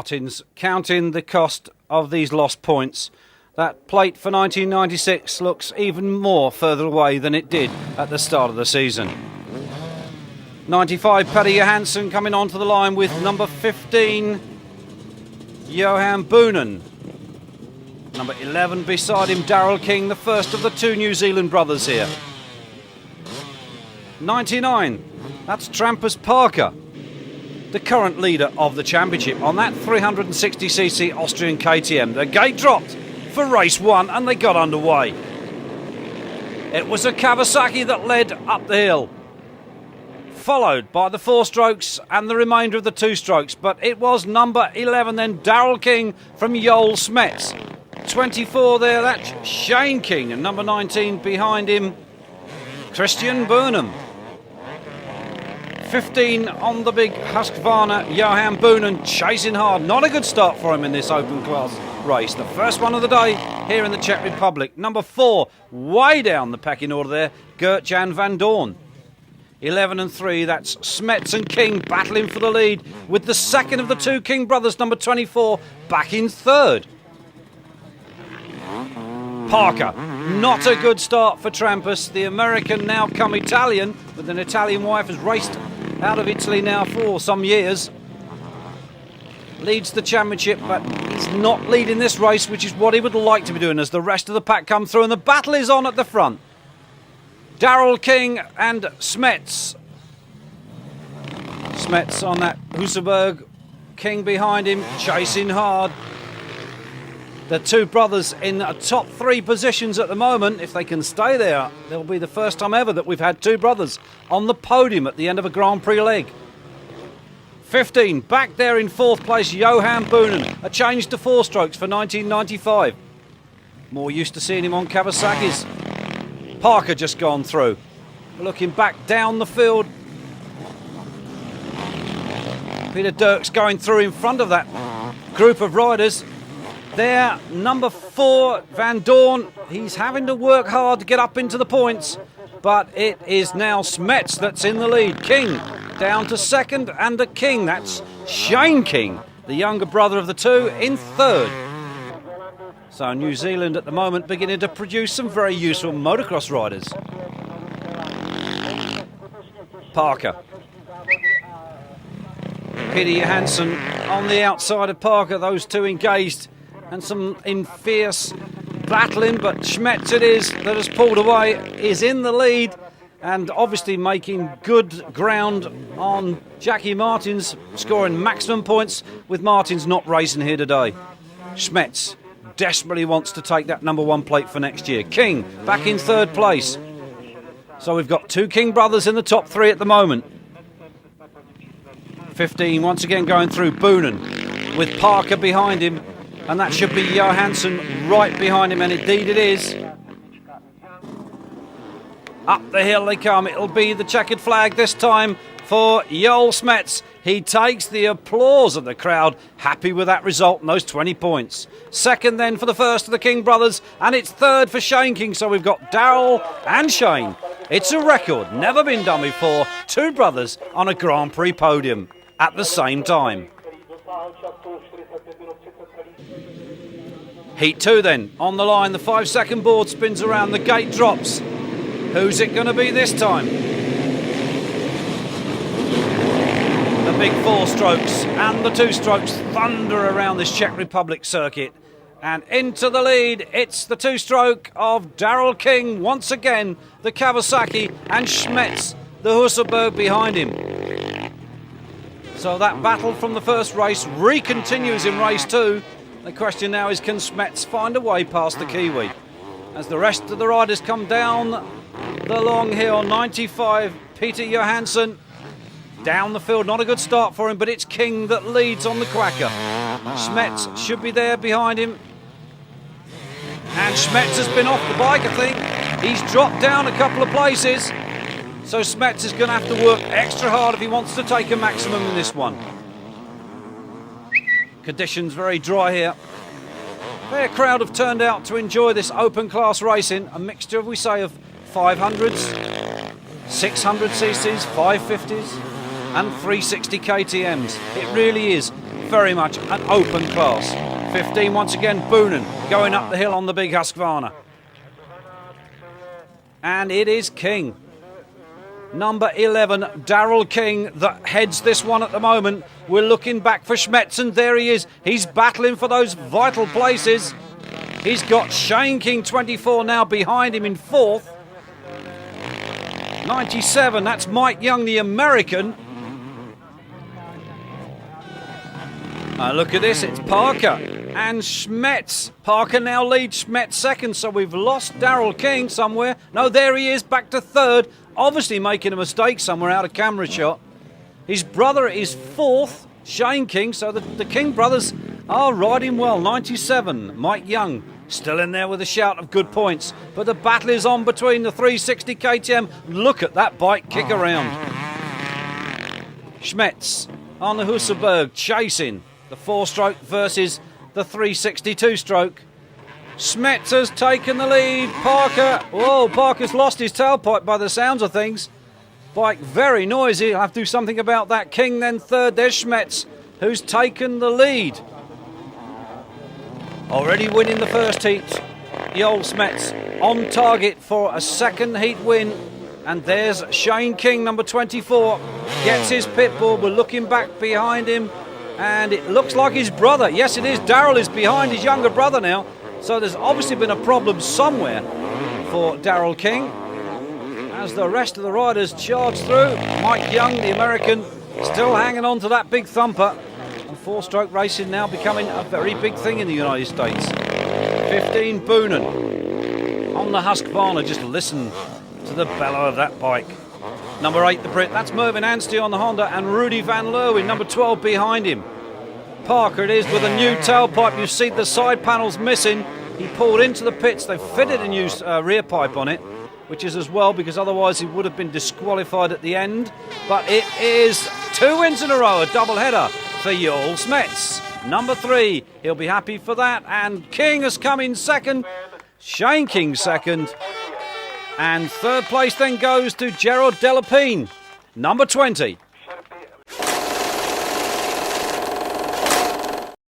Martins counting the cost of these lost points. That plate for 1996 looks even more further away than it did at the start of the season. 95, Paddy Johansson coming onto the line with number 15, Johan Boonen. Number 11 beside him, Daryl King, the first of the two New Zealand brothers here. 99, that's Trampas Parker, the current leader of the championship on that 360cc Austrian KTM. The gate dropped for race one and they got underway. It was a Kawasaki that led up the hill, followed by the 4 strokes and the remainder of the 2 strokes, but it was number 11 then, Daryl King from Joel Smets. 24 there, that's Shane King, and number 19 behind him, Christian Burnham. 15 on the big Husqvarna, Johan Boonen chasing hard. Not a good start for him in this open class race. The first one of the day here in the Czech Republic. Number 4, way down the pecking order there, Gert-Jan van Doorn. 11 and 3, that's Smets and King battling for the lead, with the second of the 2 King brothers, number 24, back in third. Parker, not a good start for Trampas. The American, now come Italian, with an Italian wife, has raced out of Italy now for some years. Leads the championship, but he's not leading this race, which is what he would like to be doing as the rest of the pack come through, and the battle is on at the front. Daryl King and Smets. Smets on that Husaberg. King behind him, chasing hard. The 2 brothers in top 3 positions at the moment. If they can stay there, it'll be the first time ever that we've had 2 brothers on the podium at the end of a Grand Prix leg. 15, back there in 4th place, Johan Boonen. A change to 4 strokes for 1995. More used to seeing him on Kawasaki's. Parker just gone through. Looking back down the field. Peter Dirks going through in front of that group of riders. There, number 4, Van Doorn. He's having to work hard to get up into the points, but it is now Smets that's in the lead. King down to second, and a King, that's Shane King, the younger brother of the 2, in third. So New Zealand at the moment beginning to produce some very useful motocross riders. Parker. Peter Johansson on the outside of Parker, those 2 engaged. And some in fierce battling, but Smets it is that has pulled away, is in the lead, and obviously making good ground on Jackie Martins, scoring maximum points with Martins not racing here today. Smets desperately wants to take that number 1 plate for next year. King back in 3rd place. So we've got 2 King brothers in the top 3 at the moment. 15 once again going through, Boonen with Parker behind him. And that should be Johansson right behind him, and indeed it is. Up the hill they come. It'll be the checkered flag this time for Joel Smets. He takes the applause of the crowd, happy with that result and those 20 points. Second then for the first of the King brothers, and it's third for Shane King. So we've got Daryl and Shane. It's a record, never been done before. 2 brothers on a Grand Prix podium at the same time. Heat 2 then, on the line, the 5-second board spins around, the gate drops. Who's it going to be this time? The big 4 strokes and the 2 strokes thunder around this Czech Republic circuit. And into the lead, it's the 2-stroke of Daryl King, once again, the Kawasaki, and Smets, the Husaberg behind him. So that battle from the first race re-continues in race 2. The question now is, can Smets find a way past the Kiwi? As the rest of the riders come down the long hill, 95, Peter Johansson down the field. Not a good start for him, but it's King that leads on the Quacker. Smets should be there behind him. And Smets has been off the bike, I think. He's dropped down a couple of places. So Smets is going to have to work extra hard if he wants to take a maximum in this one. Conditions very dry here. Fair crowd have turned out to enjoy this open class racing. A mixture, we say, of 500s, 600 cc's, 550s and 360 KTMs. It really is very much an open class. 15 once again, Boonen going up the hill on the big Husqvarna. And it is King. Number 11, Daryl King, that heads this one at the moment. We're looking back for Schmetz, and there he is. He's battling for those vital places. He's got Shane King 24 now behind him in fourth. 97, that's Mike Young, the American. Look at this, it's Parker and Schmetz. Parker now leads Schmetz second, so we've lost Daryl King somewhere. No, there he is, back to third. Obviously making a mistake somewhere out of camera shot. His brother is fourth, Shane King, so the King brothers are riding well. 97, Mike Young, still in there with a shout of good points. But the battle is on between the 360 KTM. Look at that bike kick around. Schmetz on the Husserberg chasing the 4-stroke versus the 362-stroke. Schmetz has taken the lead. Parker, whoa, Parker's lost his tailpipe by the sounds of things. Bike very noisy. I'll have to do something about that. King then third. There's Schmetz, who's taken the lead. Already winning the first heat. The old Schmetz on target for a second heat win. And there's Shane King, number 24. Gets his pit bull. We're looking back behind him. And it looks like his brother. Yes, it is. Daryl is behind his younger brother now. So there's obviously been a problem somewhere for Daryl King. As the rest of the riders charge through, Mike Young, the American, still hanging on to that big thumper. And 4-stroke racing now becoming a very big thing in the United States. 15, Boonen on the Husqvarna. Just listen to the bellow of that bike. Number 8, the Brit. That's Mervyn Anstey on the Honda, and Rudy Van Leeuwen, number 12, behind him. Parker it is with a new tailpipe. You see the side panels missing. He pulled into the pits. They've fitted a new rear pipe on it, which is as well, because otherwise he would have been disqualified at the end. But it is 2 wins in a row, a double header for Joel Schmetz. Number 3, he'll be happy for that. And King has come in second. Shane King second. And third place then goes to Gerald Delapine, number 20.